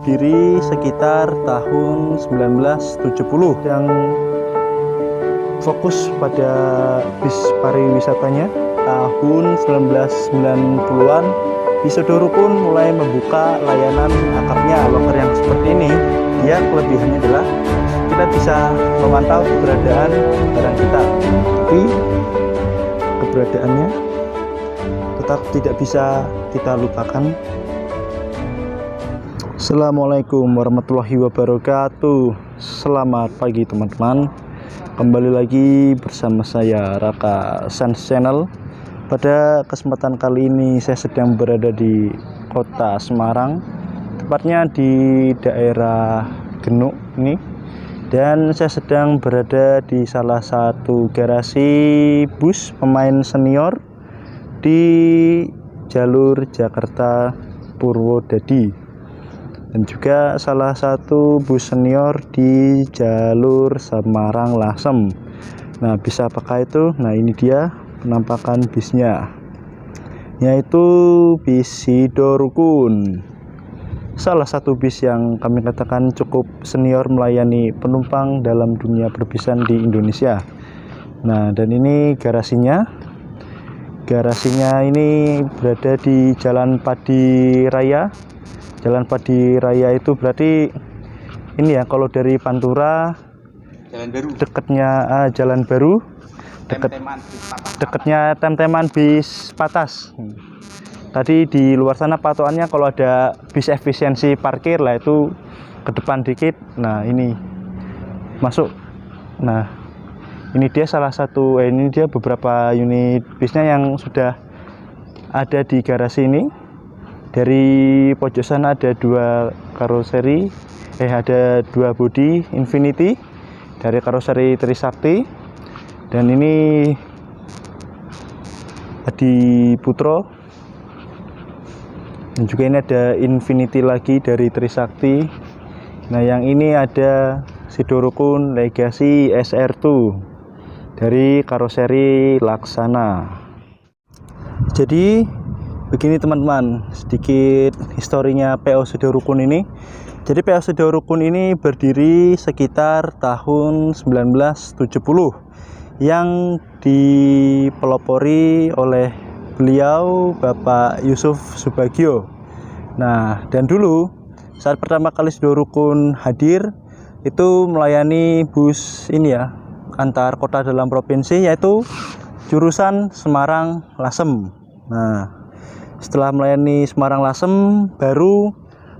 Diri sekitar tahun 1970 yang fokus pada bis pariwisatanya. Tahun 1990-an Bisodoro pun mulai membuka layanan akapnya. Loker yang seperti ini, dia kelebihannya adalah kita bisa memantau keberadaan barang kita, tapi keberadaannya tetap tidak bisa kita lupakan. Assalamualaikum warahmatullahi wabarakatuh. Selamat pagi teman-teman. Kembali lagi bersama saya Raka Sans Channel. Pada kesempatan kali ini saya sedang berada di kota Semarang, tepatnya di daerah Genuk ini. Dan saya sedang berada di salah satu garasi bus pemain senior di jalur Jakarta Purwodadi, dan juga salah satu bus senior di jalur Semarang Lasem. Nah, bis apakah itu? Nah, ini dia penampakan bisnya, yaitu bis Sidorukun, salah satu bis yang kami katakan cukup senior melayani penumpang dalam dunia perbisan di Indonesia. Nah, dan ini garasinya ini berada di Jalan Padi Raya. Jalan Padi Raya itu berarti ini ya, kalau dari Pantura Jalan Baru, dekatnya Jalan Baru, dekatnya Temteman bis Patas. Tadi di luar sana patokannya kalau ada bis efisiensi parkir lah, itu ke depan dikit. Nah, ini masuk. Nah, ini dia salah satu ini dia beberapa unit bisnya yang sudah ada di garasi ini. Dari pojok sana ada dua karoseri, ada dua bodi Infinity dari karoseri Trisakti, dan ini Adi Putro, dan juga ini ada Infinity lagi dari Trisakti. Nah, yang ini ada Sidorukun Legacy SR2 dari karoseri Laksana. Jadi begini teman-teman, sedikit historinya PO Sidorukun ini. Jadi PO Sidorukun ini berdiri sekitar tahun 1970 yang dipelopori oleh beliau Bapak Yusuf Subagio. Nah, dan dulu saat pertama kali Sidorukun hadir itu melayani bus ini ya, antar kota dalam provinsi, yaitu jurusan Semarang Lasem. Nah, setelah melayani Semarang Lasem, baru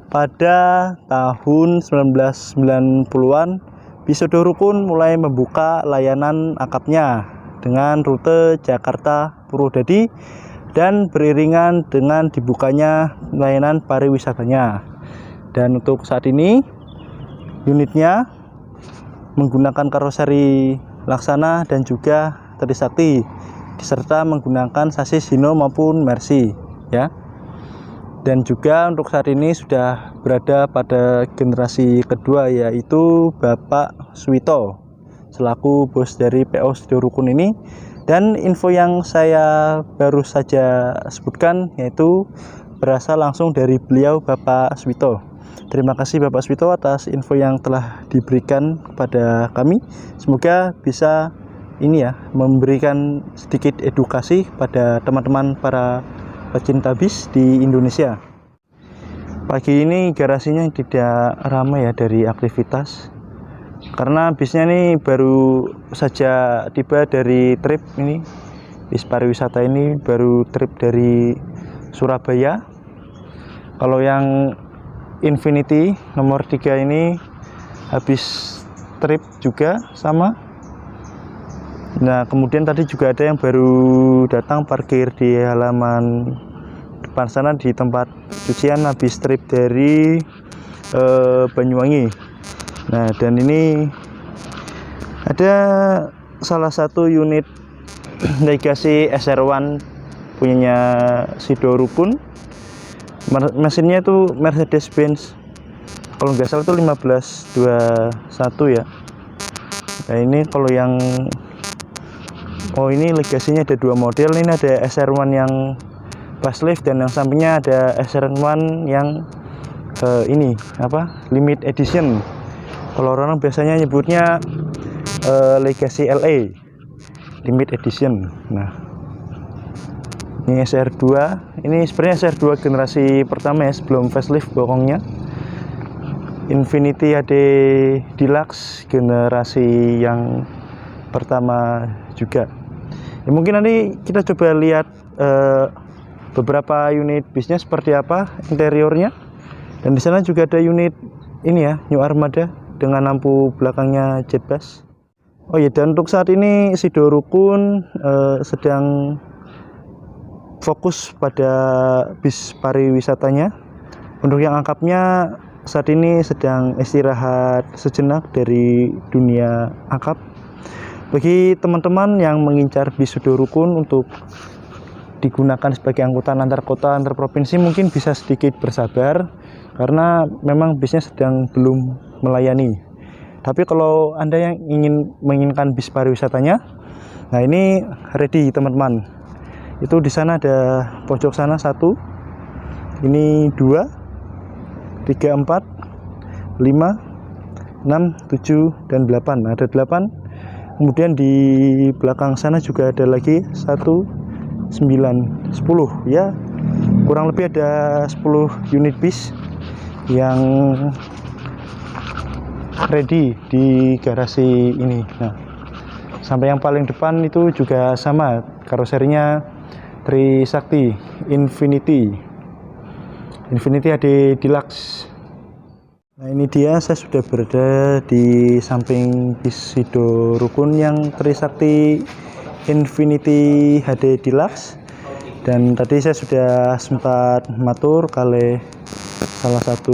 pada tahun 1990-an Bisodorukun mulai membuka layanan akapnya dengan rute Jakarta Purwodadi, dan beriringan dengan dibukanya layanan pariwisatanya. Dan untuk saat ini unitnya menggunakan karoseri Laksana dan juga Trisakti, serta menggunakan sasis Hino maupun Mercy ya. Dan juga untuk saat ini sudah berada pada generasi kedua, yaitu Bapak Swito selaku bos dari PO Sidorukun ini. Dan info yang saya baru saja sebutkan yaitu berasal langsung dari beliau Bapak Swito. Terima kasih Bapak Swito atas info yang telah diberikan kepada kami. Semoga bisa ini ya, memberikan sedikit edukasi pada teman-teman para pecinta bis di Indonesia. Pagi ini garasinya tidak ramai ya dari aktivitas, karena bisnya ini baru saja tiba dari trip ini. Bis pariwisata ini baru trip dari Surabaya. Kalau yang Infinity nomor 3 ini habis trip juga sama. Nah, kemudian tadi juga ada yang baru datang parkir di halaman depan sana di tempat cucian habis trip dari Banyuwangi. Nah, dan ini ada salah satu unit Legacy SR1 punyanya Sidorukun. Mesinnya itu Mercedes-Benz, kalau nggak salah itu 1521 ya. Nah, ini kalau yang ini legasinya ada dua model. Ini ada SR1 yang facelift, dan yang sampingnya ada SR1 yang ini apa, limited edition. Kalau orang biasanya nyebutnya Legacy LA limited edition. Nah, ini SR2. Ini sebenarnya SR2 generasi pertama ya, sebelum facelift bokongnya. Infinity HD Deluxe generasi yang pertama juga. Ya, mungkin nanti kita coba lihat beberapa unit bisnya seperti apa interiornya. Dan di sana juga ada unit ini ya, New Armada dengan lampu belakangnya jet bass. Oh ya, dan untuk saat ini Sido Rukun sedang fokus pada bis pariwisatanya. Untuk yang angkapnya saat ini sedang istirahat sejenak dari dunia angkap. Bagi teman-teman yang mengincar bis Sido Rukun untuk digunakan sebagai angkutan antar kota, antar provinsi, mungkin bisa sedikit bersabar karena memang bisnya sedang belum melayani. Tapi kalau Anda yang menginginkan bis pariwisatanya, nah ini ready teman-teman. Itu di sana ada pojok sana 1, ini 2, 3, 4, 5, 6, 7, dan 8. Ada 8. Kemudian di belakang sana juga ada lagi 1, 9, 10 ya, kurang lebih ada 10 unit bis yang ready di garasi ini. Nah, sampai yang paling depan itu juga sama, karoserinya Trisakti Infinity HD Deluxe. Nah, ini dia, saya sudah berada di samping bis Sido Rukun yang Trisakti Infinity HD Deluxe. Dan tadi saya sudah sempat matur kali salah satu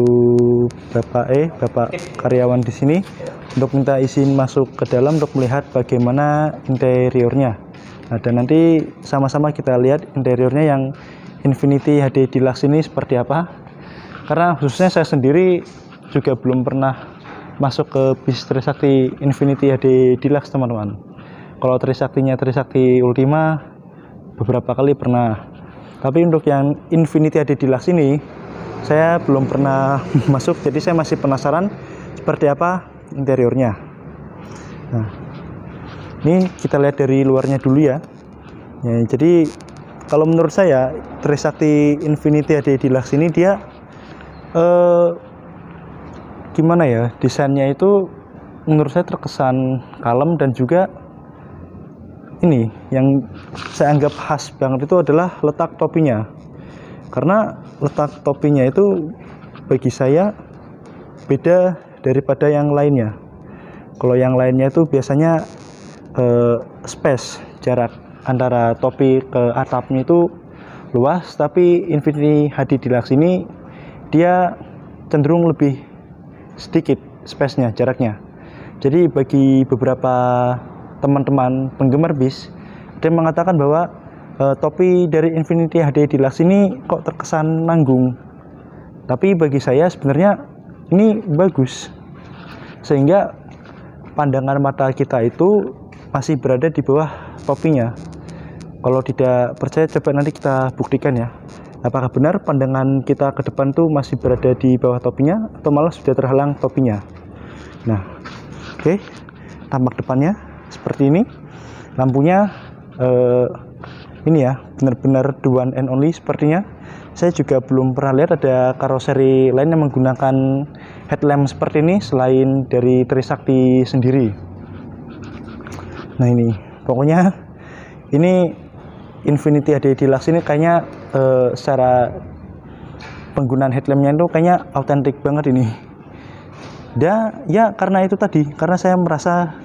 bapak karyawan di sini untuk minta izin masuk ke dalam untuk melihat bagaimana interiornya. Nah, dan nanti sama-sama kita lihat interiornya yang Infinity HD Deluxe ini seperti apa. Karena khususnya saya sendiri juga belum pernah masuk ke bis Trisakti Infinity HD Deluxe teman-teman. Kalau Trisaktinya Trisakti Ultima beberapa kali pernah. Tapi untuk yang Infinity HD Deluxe ini saya belum pernah masuk, jadi saya masih penasaran seperti apa interiornya. Nah, ini kita lihat dari luarnya dulu ya. Jadi kalau menurut saya Trisakti Infinity HD Deluxe ini dia gimana ya, desainnya itu menurut saya terkesan kalem, dan juga ini yang saya anggap khas banget itu adalah letak topinya. Karena letak topinya itu bagi saya beda daripada yang lainnya. Kalau yang lainnya itu biasanya space, jarak antara topi ke atapnya itu luas, tapi Infinity HD Deluxe ini dia cenderung lebih sedikit space-nya, jaraknya. Jadi bagi beberapa teman-teman penggemar bis, dia mengatakan bahwa topi dari Infinity HD Deluxe ini kok terkesan nanggung. Tapi bagi saya sebenarnya ini bagus, sehingga pandangan mata kita itu masih berada di bawah topinya. Kalau tidak percaya, coba nanti kita buktikan ya, apakah benar pandangan kita ke depan tuh masih berada di bawah topinya atau malah sudah terhalang topinya. Nah, oke, tampak depannya seperti ini. Lampunya ini ya, benar-benar the one and only sepertinya. Saya juga belum pernah lihat ada karoseri lain yang menggunakan headlamp seperti ini selain dari Trisakti sendiri. Nah, ini pokoknya ini Infinity HD Deluxe ini kayaknya secara penggunaan headlampnya itu kayaknya autentik banget ini. Ya karena itu tadi, karena saya merasa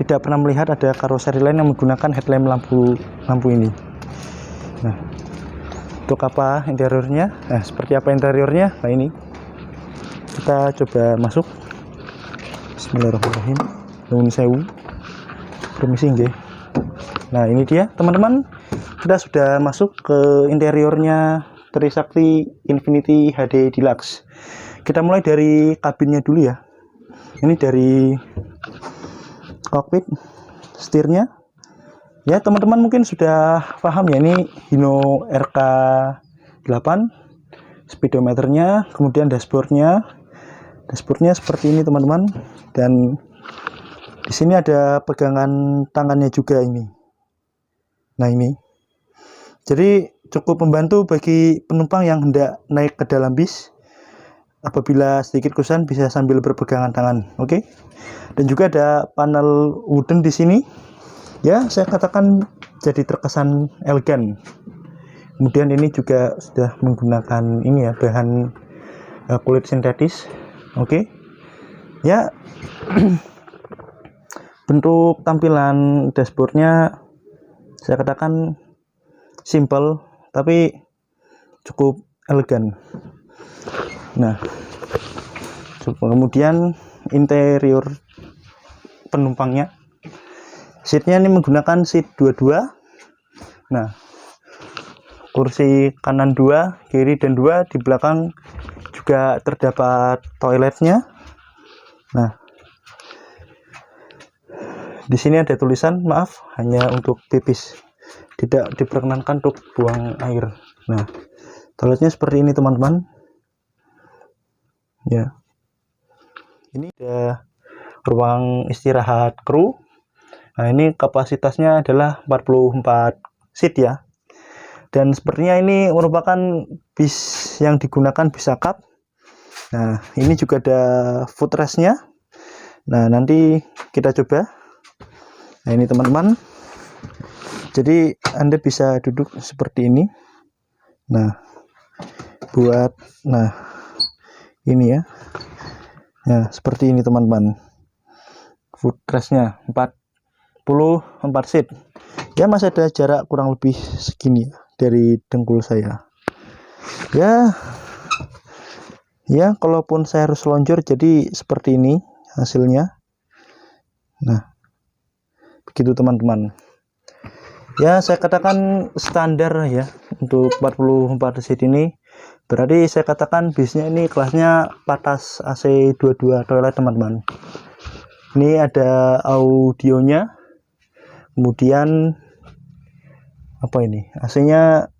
tidak pernah melihat ada karoseri lain yang menggunakan headlamp lampu ini. Nah, untuk apa interiornya? Nah, seperti apa interiornya? Nah, ini kita coba masuk. Bismillahirrahmanirrahim. Nuwun sewu. Permisi nggih. Nah, ini dia teman-teman, kita sudah masuk ke interiornya Trisakti Infinity HD Deluxe. Kita mulai dari kabinnya dulu ya. Ini dari kokpit, setirnya. Ya, teman-teman mungkin sudah paham ya, ini Hino RK8 speedometernya, kemudian dashboardnya seperti ini teman-teman. Dan di sini ada pegangan tangannya juga ini. Nah ini, jadi cukup membantu bagi penumpang yang hendak naik ke dalam bis. Apabila sedikit kesusahan bisa sambil berpegangan tangan, oke? Dan juga ada panel wooden di sini. Ya, saya katakan jadi terkesan elegan. Kemudian ini juga sudah menggunakan ini ya, bahan kulit sintetis, oke? Ya, bentuk tampilan dashboardnya saya katakan simple tapi cukup elegan. Nah, kemudian interior penumpangnya, seatnya ini menggunakan seat 22. Nah, kursi kanan 2, kiri dan 2, di belakang juga terdapat toiletnya. Nah, di sini ada tulisan maaf hanya untuk pipis, tidak diperkenankan untuk buang air. Nah, toiletnya seperti ini teman-teman. Ya, ini ada ruang istirahat kru. Nah, ini kapasitasnya adalah 44 seat ya. Dan sepertinya ini merupakan bis yang digunakan bis akap. Nah, ini juga ada footrestnya. Nah, nanti kita coba. Nah, ini teman-teman. Jadi Anda bisa duduk seperti ini. Nah, ini ya. Nah, seperti ini teman-teman. Footrestnya 44 seat. Ya, masih ada jarak kurang lebih segini ya, dari dengkul saya. Ya, kalaupun saya harus lonjor jadi seperti ini hasilnya. Nah, begitu teman-teman. Ya, saya katakan standar ya untuk 44 seat ini. Berarti saya katakan bisnya ini kelasnya patas AC 22 toilet teman-teman. Ini ada audionya. Kemudian apa ini? AC-nya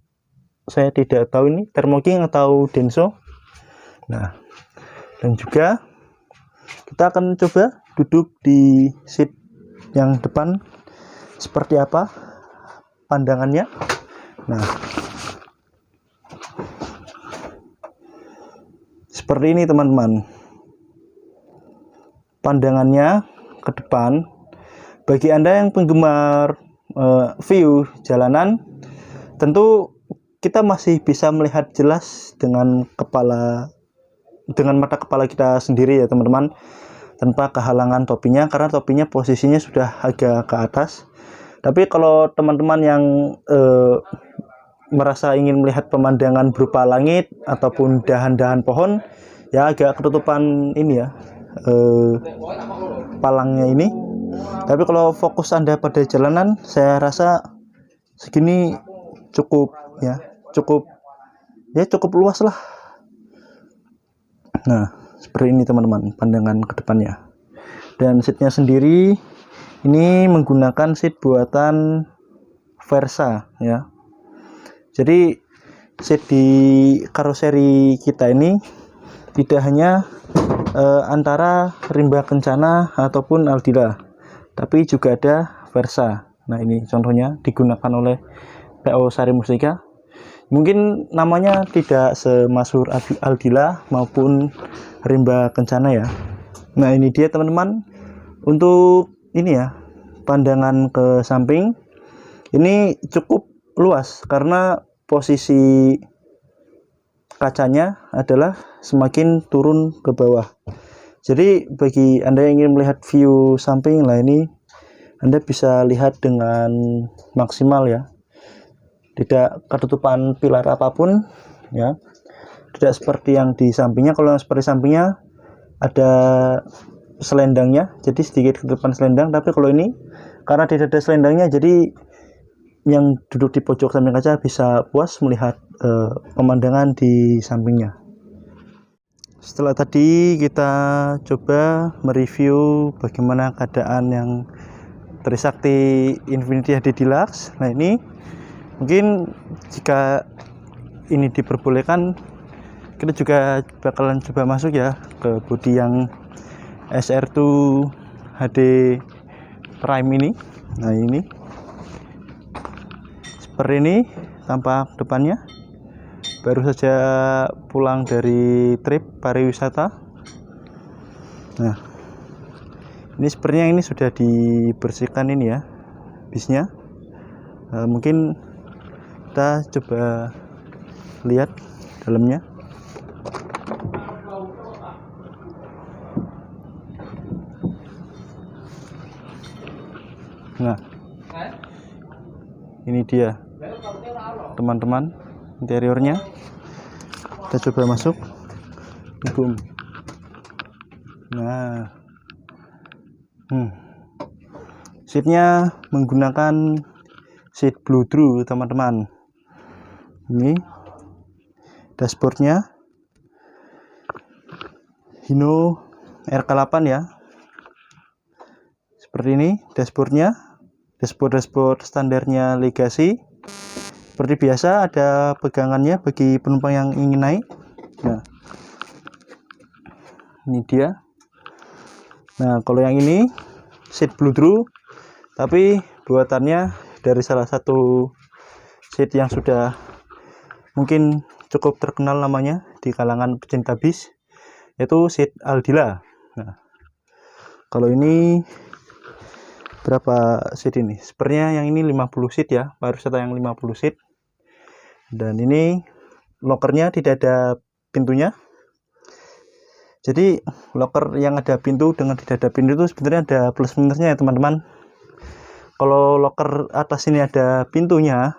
saya tidak tahu ini Thermoking atau Denso. Nah, dan juga kita akan coba duduk di seat yang depan seperti apa pandangannya. Nah, seperti ini teman-teman pandangannya ke depan. Bagi Anda yang penggemar view jalanan, tentu kita masih bisa melihat jelas dengan mata kepala kita sendiri ya teman-teman, tanpa kehalangan topinya, karena topinya posisinya sudah agak ke atas. Tapi kalau teman-teman yang merasa ingin melihat pemandangan berupa langit ataupun dahan-dahan pohon, ya agak ketutupan ini ya, palangnya ini. Tapi kalau fokus Anda pada jalanan, saya rasa segini cukup luas lah. Nah, seperti ini teman-teman pandangan ke depannya. Dan seatnya sendiri ini menggunakan seat buatan Versa ya. Jadi seat di karoseri kita ini tidak hanya antara Rimba Kencana ataupun Aldila, tapi juga ada Versa. Nah, ini contohnya digunakan oleh PO Sari Mustika. Mungkin namanya tidak semasyhur Aldila maupun Rimba Kencana ya. Nah, ini dia teman-teman untuk ini ya, pandangan ke samping ini cukup luas karena posisi kacanya adalah semakin turun ke bawah. Jadi bagi Anda yang ingin melihat view samping lah, ini Anda bisa lihat dengan maksimal ya. Tidak ketutupan pilar apapun ya. Tidak seperti yang di sampingnya. Kalau yang seperti sampingnya ada selendangnya, jadi sedikit ketutupan selendang. Tapi kalau ini karena tidak ada selendangnya, jadi yang duduk di pojok samping kaca bisa puas melihat pemandangan di sampingnya. Setelah tadi kita coba mereview bagaimana keadaan yang Trisakti Infinity HD Deluxe. Nah, ini mungkin jika ini diperbolehkan, kita juga bakalan coba masuk ya ke bodi yang SR2 HD Prime ini. Nah, ini seperti ini tampak depannya. Baru saja pulang dari trip pariwisata. Nah, ini sepertinya ini sudah dibersihkan ini ya bisnya. Mungkin kita coba lihat dalamnya. Nah, ini dia teman-teman interiornya. Kita coba masuk. Boom. Nah, seatnya menggunakan seat Bluedroo teman-teman. Ini dashboardnya Hino RK8 ya. Seperti ini dashboardnya. Dashboard standarnya Legacy. Seperti biasa ada pegangannya bagi penumpang yang ingin naik. Nah, ini dia. Nah, kalau yang ini seat Bluedroo, tapi buatannya dari salah satu seat yang sudah mungkin cukup terkenal namanya di kalangan pecinta bis, yaitu seat Aldila. Nah, kalau ini berapa seat ini? Sepertinya yang ini 50 seat ya, pariwisata yang 50 seat. Dan ini lokernya tidak ada pintunya. Jadi loker yang ada pintu dengan tidak ada pintu itu sebenarnya ada plus minusnya ya teman-teman. Kalau loker atas ini ada pintunya,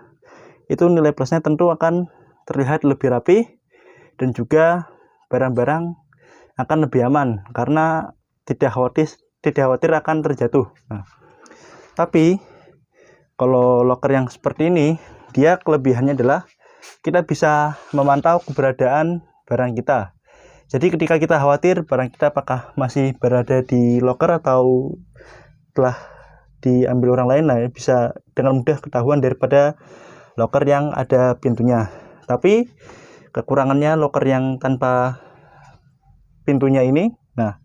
itu nilai plusnya tentu akan terlihat lebih rapi dan juga barang-barang akan lebih aman karena tidak khawatir akan terjatuh. Nah, tapi kalau loker yang seperti ini, dia kelebihannya adalah kita bisa memantau keberadaan barang kita. Jadi ketika kita khawatir barang kita apakah masih berada di loker atau telah diambil orang lain, nah bisa dengan mudah ketahuan daripada loker yang ada pintunya. Tapi kekurangannya loker yang tanpa pintunya ini, nah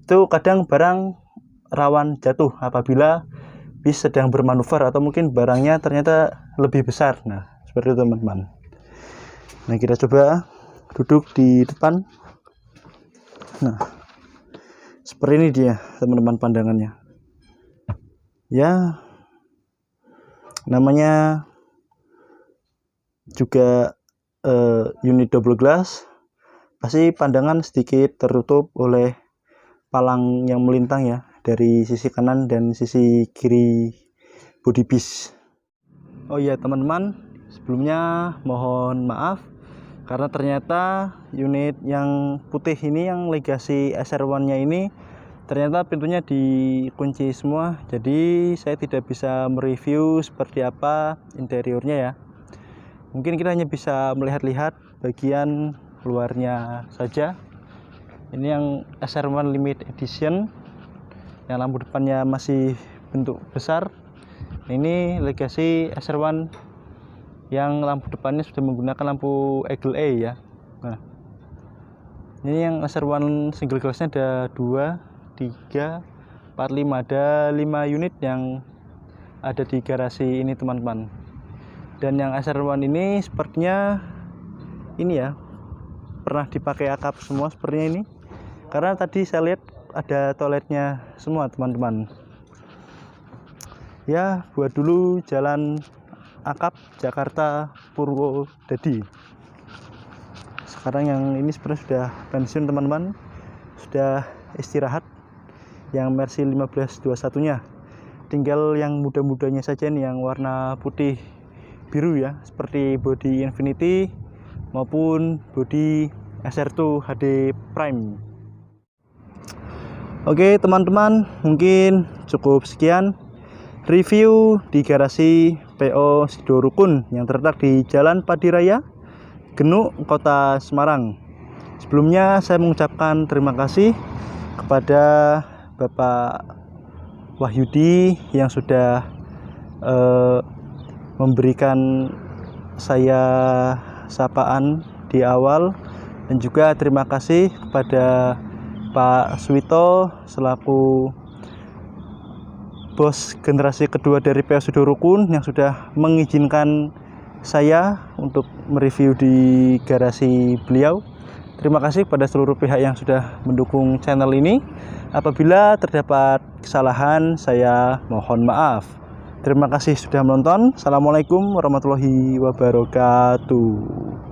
itu kadang barang rawan jatuh apabila bis sedang bermanuver atau mungkin barangnya ternyata lebih besar. Nah, seperti itu teman-teman. Nah, kita coba duduk di depan. Nah, seperti ini dia teman-teman pandangannya ya. Namanya juga unit double glass, pasti pandangan sedikit tertutup oleh palang yang melintang ya dari sisi kanan dan sisi kiri bodi bis. Oh iya teman-teman, sebelumnya mohon maaf karena ternyata unit yang putih ini yang Legacy SR1 nya ini ternyata pintunya dikunci semua, jadi saya tidak bisa mereview seperti apa interiornya ya. Mungkin kita hanya bisa melihat-lihat bagian luarnya saja. Ini yang SR1 Limited Edition yang lampu depannya masih bentuk besar. Ini Legacy SR1 yang lampu depannya sudah menggunakan lampu Eagle A ya. Nah, ini yang SR1 single glassnya ada 2, 3, 4, 5, ada 5 unit yang ada di garasi ini teman-teman. Dan yang SR1 ini sepertinya ini ya pernah dipakai akap semua sepertinya ini, karena tadi saya lihat ada toiletnya semua teman-teman ya. Buat dulu jalan akap Jakarta Purwodadi. Sekarang yang ini sebenarnya sudah pensiun teman-teman, sudah istirahat yang Mercy 1521 nya. Tinggal yang muda-mudanya saja nih yang warna putih biru ya, seperti body Infinity maupun body SR2 HD Prime. Oke teman-teman, mungkin cukup sekian review di garasi PO Sidorukun yang terletak di Jalan Padiraya, Genuk, Kota Semarang. Sebelumnya saya mengucapkan terima kasih kepada Bapak Wahyudi yang sudah memberikan saya sapaan di awal Dan juga terima kasih kepada Pak Suwito selaku bos generasi kedua dari PO Sudorukun yang sudah mengizinkan saya untuk mereview di garasi beliau. Terima kasih kepada seluruh pihak yang sudah mendukung channel ini. Apabila terdapat kesalahan, saya mohon maaf. Terima kasih sudah menonton. Assalamualaikum warahmatullahi wabarakatuh.